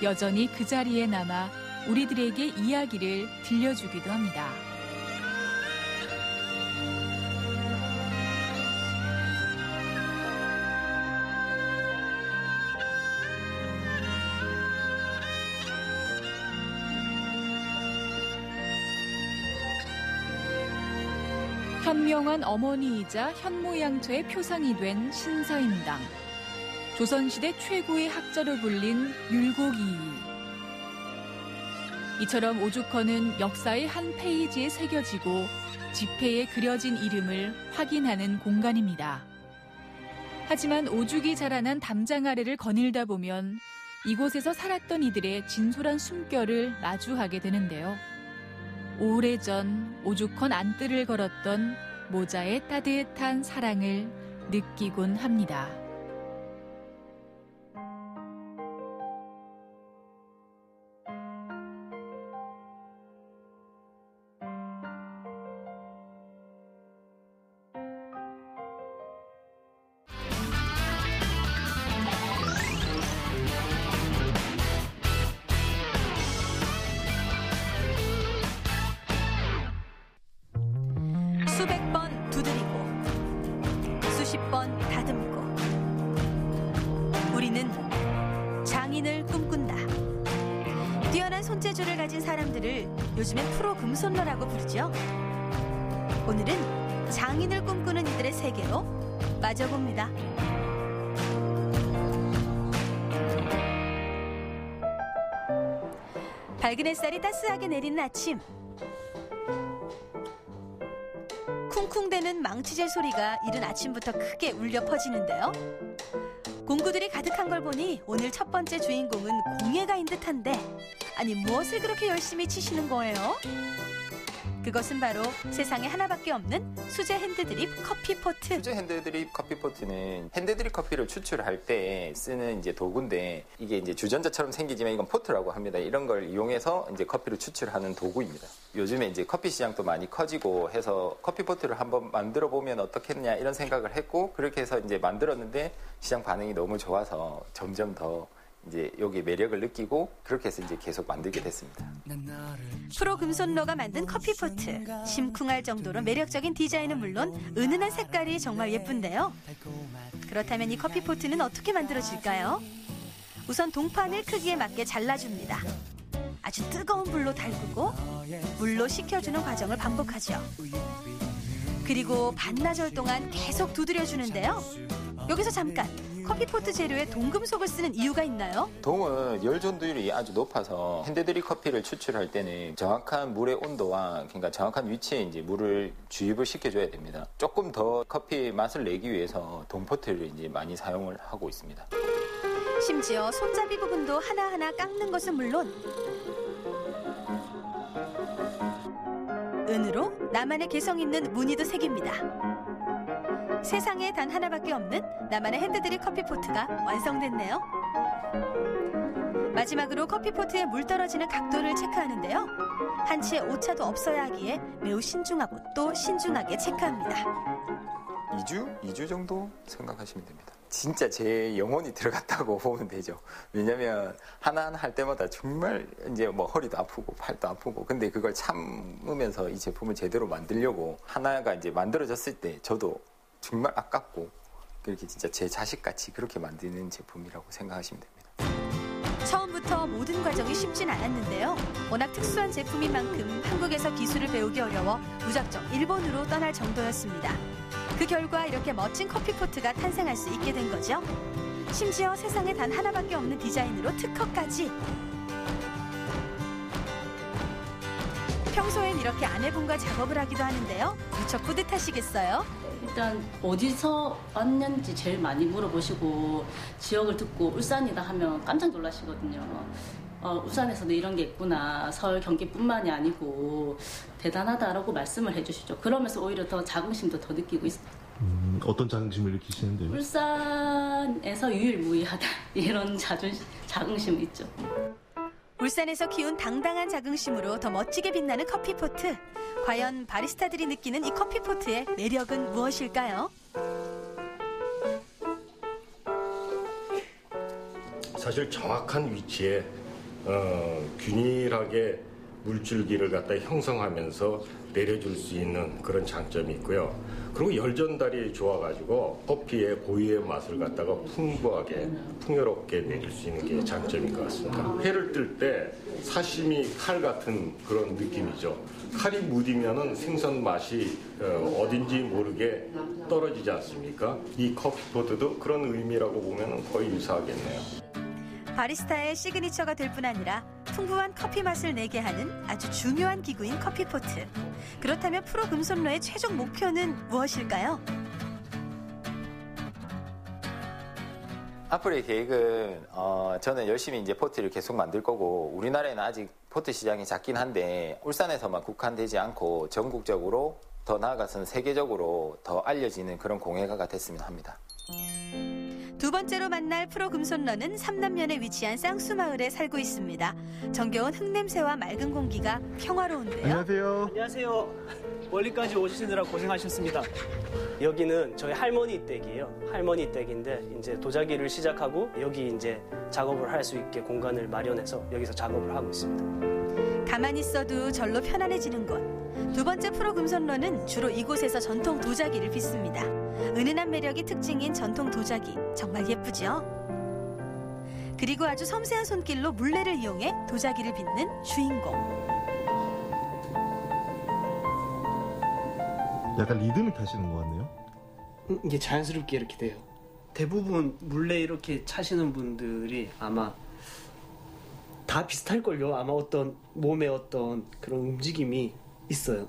여전히 그 자리에 남아 우리들에게 이야기를 들려주기도 합니다. 현명한 어머니이자 현모양처의 표상이 된 신사임당. 조선시대 최고의 학자로 불린 율곡이이. 이처럼 오죽헌은 역사의 한 페이지에 새겨지고 지폐에 그려진 이름을 확인하는 공간입니다. 하지만 오죽이 자라난 담장 아래를 거닐다 보면 이곳에서 살았던 이들의 진솔한 숨결을 마주하게 되는데요. 오래전 오죽헌 안뜰을 걸었던 모자의 따뜻한 사랑을 느끼곤 합니다. 수백 번 두드리고 수십 번 다듬고 우리는 장인을 꿈꾼다. 뛰어난 손재주를 가진 사람들을 요즘엔 프로 금손러라고 부르죠. 오늘은 장인을 꿈꾸는 이들의 세계로 빠져봅니다. 밝은 햇살이 따스하게 내리는 아침. 쿵쿵대는 망치질 소리가 이른 아침부터 크게 울려 퍼지는데요. 공구들이 가득한 걸 보니 오늘 첫 번째 주인공은 공예가인 듯한데, 아니 무엇을 그렇게 열심히 치시는 거예요? 그것은 바로 세상에 하나밖에 없는 수제 핸드드립 커피포트. 수제 핸드드립 커피포트는 핸드드립 커피를 추출할 때 쓰는 이제 도구인데, 이게 이제 주전자처럼 생기지만 이건 포트라고 합니다. 이런 걸 이용해서 이제 커피를 추출하는 도구입니다. 요즘에 이제 커피 시장도 많이 커지고 해서 커피포트를 한번 만들어 보면 어떻겠냐 이런 생각을 했고, 그렇게 해서 이제 만들었는데 시장 반응이 너무 좋아서 점점 더 이제 여기 매력을 느끼고 그렇게 해서 이제 계속 만들게 됐습니다. 프로 금손러가 만든 커피포트. 심쿵할 정도로 매력적인 디자인은 물론 은은한 색깔이 정말 예쁜데요. 그렇다면 이 커피포트는 어떻게 만들어질까요? 우선 동판을 크기에 맞게 잘라줍니다. 아주 뜨거운 불로 달구고 물로 식혀주는 과정을 반복하죠. 그리고 반나절 동안 계속 두드려주는데요. 여기서 잠깐! 커피포트 재료에 동금속을 쓰는 이유가 있나요? 동은 열 전도율이 아주 높아서 핸드드립 커피를 추출할 때는 정확한 물의 온도와 그러니까 정확한 위치에 이제 물을 주입을 시켜줘야 됩니다. 조금 더 커피 맛을 내기 위해서 동포트를 이제 많이 사용을 하고 있습니다. 심지어 손잡이 부분도 하나하나 깎는 것은 물론 은으로 나만의 개성 있는 무늬도 새깁니다. 세상에 단 하나밖에 없는 나만의 핸드드립 커피포트가 완성됐네요. 마지막으로 커피포트에 물 떨어지는 각도를 체크하는데요. 한치의 오차도 없어야 하기에 매우 신중하고 또 신중하게 체크합니다. 2주 정도 생각하시면 됩니다. 진짜 제 영혼이 들어갔다고 보면 되죠. 왜냐면 하나하나 할 때마다 정말 이제 뭐 허리도 아프고 팔도 아프고 근데 그걸 참으면서 이 제품을 제대로 만들려고 하나가 이제 만들어졌을 때 저도 정말 아깝고 그렇게 진짜 제 자식같이 그렇게 만드는 제품이라고 생각하시면 됩니다. 처음부터 모든 과정이 쉽진 않았는데요. 워낙 특수한 제품인 만큼 한국에서 기술을 배우기 어려워 무작정 일본으로 떠날 정도였습니다. 그 결과 이렇게 멋진 커피포트가 탄생할 수 있게 된 거죠. 심지어 세상에 단 하나밖에 없는 디자인으로 특허까지. 평소엔 이렇게 아내분과 작업을 하기도 하는데요. 무척 뿌듯하시겠어요? 일단 어디서 왔는지 제일 많이 물어보시고 지역을 듣고 울산이다 하면 깜짝 놀라시거든요. 울산에서도 이런 게 있구나. 서울, 경기뿐만이 아니고 대단하다라고 말씀을 해주시죠. 그러면서 오히려 더 자긍심도 더 느끼고 있어요. 어떤 자긍심을 느끼시는데요? 울산에서 유일무이하다 이런 자긍심이 있죠. 울산에서 키운 당당한 자긍심으로 더 멋지게 빛나는 커피포트. 과연 바리스타들이 느끼는 이 커피포트의 매력은 무엇일까요? 사실 정확한 위치에 균일하게 물줄기를 갖다 형성하면서 내려줄 수 있는 그런 장점이 있고요. 그리고 열 전달이 좋아가지고 커피의 고유의 맛을 갖다가 풍부하게 풍요롭게 내릴 수 있는 게 장점인 것 같습니다. 회를 뜰 때 사시미 칼 같은 그런 느낌이죠. 칼이 무디면은 생선 맛이 어딘지 모르게 떨어지지 않습니까? 이 커피포트도 그런 의미라고 보면 거의 유사하겠네요. 바리스타의 시그니처가 될 뿐 아니라 풍부한 커피 맛을 내게 하는 아주 중요한 기구인 커피포트. 그렇다면 프로 금손러의 최종 목표는 무엇일까요? 앞으로의 계획은 저는 열심히 이제 포트를 계속 만들 거고 우리나라에는 아직 포트 시장이 작긴 한데 울산에서만 국한되지 않고 전국적으로 더 나아가서는 세계적으로 더 알려지는 그런 공예가가 됐으면 합니다. 두 번째로 만날 프로 금손러는 삼남면에 위치한 쌍수마을에 살고 있습니다. 정겨운 흙냄새와 맑은 공기가 평화로운데요. 안녕하세요. 안녕하세요. 멀리까지 오시느라 고생하셨습니다. 여기는 저희 할머니 댁이에요. 할머니 댁인데 이제 도자기를 시작하고 여기 이제 작업을 할 수 있게 공간을 마련해서 여기서 작업을 하고 있습니다. 가만히 있어도 절로 편안해지는 곳. 두 번째 프로 금손러는 주로 이곳에서 전통 도자기를 빚습니다. 은은한 매력이 특징인 전통 도자기 정말 예쁘죠? 그리고 아주 섬세한 손길로 물레를 이용해 도자기를 빚는 주인공. 약간 리듬을 타시는 것 같네요. 이게 자연스럽게 이렇게 돼요. 대부분 물레 이렇게 차시는 분들이 아마 다 비슷할걸요. 아마 어떤 몸의 어떤 그런 움직임이 있어요.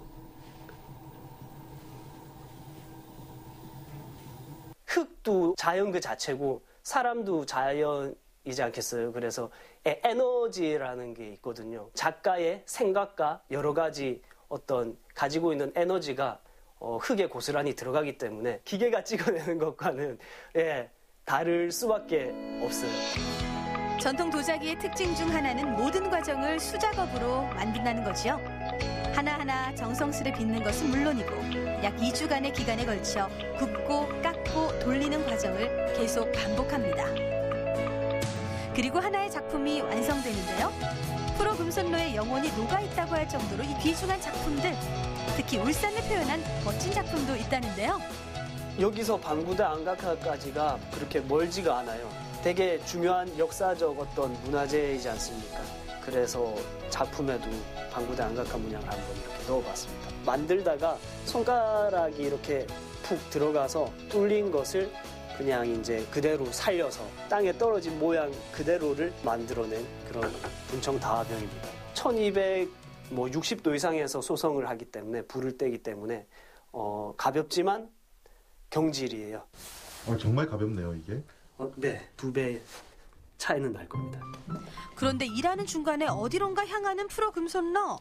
흙도 자연 그 자체고 사람도 자연이지 않겠어요. 그래서 에너지라는 게 있거든요. 작가의 생각과 여러 가지 어떤 가지고 있는 에너지가 흙에 고스란히 들어가기 때문에 기계가 찍어내는 것과는 다를 수밖에 없어요. 전통 도자기의 특징 중 하나는 모든 과정을 수작업으로 만든다는 거지요. 하나하나 정성스레 빚는 것은 물론이고 약 2주간의 기간에 걸쳐 굽고 깎고 돌리는 과정을 계속 반복합니다. 그리고 하나의 작품이 완성되는데요. 프로 금손러의 영혼이 녹아있다고 할 정도로 이 귀중한 작품들, 특히 울산을 표현한 멋진 작품도 있다는데요. 여기서 방구대 안각화까지가 그렇게 멀지가 않아요. 되게 중요한 역사적 어떤 문화재이지 않습니까? 그래서 작품에도 방구대 안각화 문양을 한번 이렇게 넣어봤습니다. 만들다가 손가락이 이렇게 푹 들어가서 뚫린 것을 그냥 이제 그대로 살려서 땅에 떨어진 모양 그대로를 만들어낸 그런 분청 다화병입니다. 1260도 이상에서 소성을 하기 때문에 불을 떼기 때문에 가볍지만 경질이에요. 정말 가볍네요, 이게. 네, 2배 차이는 날 겁니다. 그런데 일하는 중간에 어디론가 향하는 프로 금손러.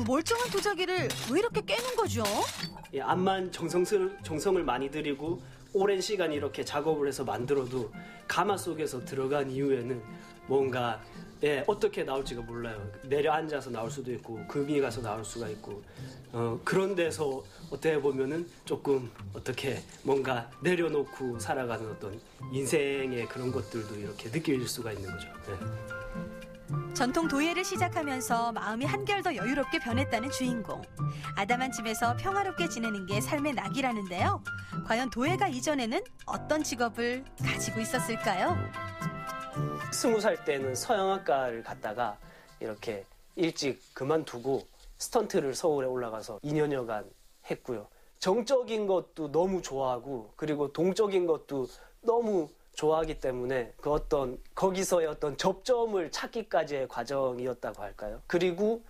멀쩡한 도자기를 왜 이렇게 깨는 거죠? 암만 정성을 많이 들이고 오랜 시간 이렇게 작업을 해서 만들어도 가마 속에서 들어간 이후에는 뭔가 어떻게 나올지가 몰라요. 내려앉아서 나올 수도 있고 금이 가서 나올 수가 있고 그런 데서 어떻게 보면은 조금 어떻게 뭔가 내려놓고 살아가는 어떤 인생의 그런 것들도 이렇게 느낄 수가 있는 거죠. 전통 도예를 시작하면서 마음이 한결 더 여유롭게 변했다는 주인공. 아담한 집에서 평화롭게 지내는 게 삶의 낙이라는데요. 과연 도예가 이전에는 어떤 직업을 가지고 있었을까요? 20살 때는 서영학과를 갔다가 이렇게 일찍 그만두고 스턴트를 서울에 올라가서 2년여간 했고요. 정적인 것도 너무 좋아하고 그리고 동적인 것도 너무 좋아하기 때문에 거기서의 어떤 접점을 찾기까지의 과정이었다고 할까요? 그리고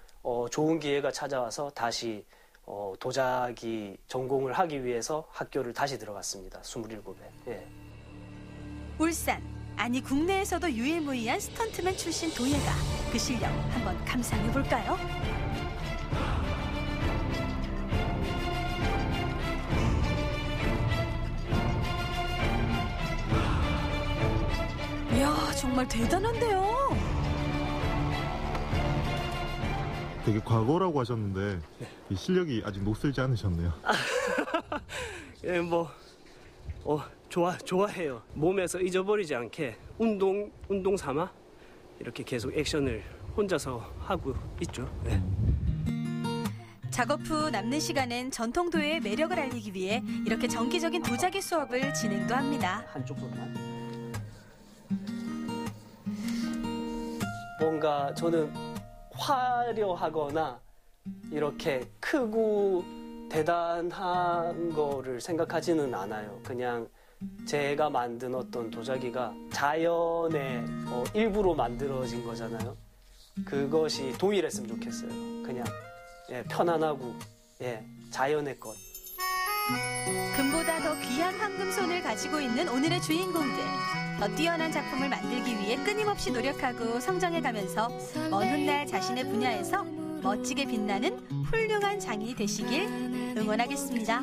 좋은 기회가 찾아와서 다시 도자기 전공을 하기 위해서 학교를 다시 들어갔습니다. 27에. 울산, 아니 국내에서도 유일무이한 스턴트맨 출신 도예가 그 실력 한번 감상해볼까요? 이야, 정말 대단한데요. 되게 과거라고 하셨는데 이 실력이 아직 녹슬지 않으셨네요. 좋아해요. 몸에서 잊어버리지 않게 운동 삼아 이렇게 계속 액션을 혼자서 하고 있죠. 작업 후 남는 시간엔 전통 도예의 매력을 알리기 위해 이렇게 정기적인 도자기 수업을 진행도 합니다. 한쪽 손만. 뭔가 저는 화려하거나 이렇게 크고 대단한 거를 생각하지는 않아요. 그냥 제가 만든 어떤 도자기가 자연의 일부로 만들어진 거잖아요. 그것이 동일했으면 좋겠어요. 그냥 편안하고 자연의 것. 금보다 더 귀한 황금손을 가지고 있는 오늘의 주인공들. 더 뛰어난 작품을 만들기 위해 끊임없이 노력하고 성장해가면서 먼 훗날 자신의 분야에서 멋지게 빛나는 훌륭한 장인이 되시길 응원하겠습니다.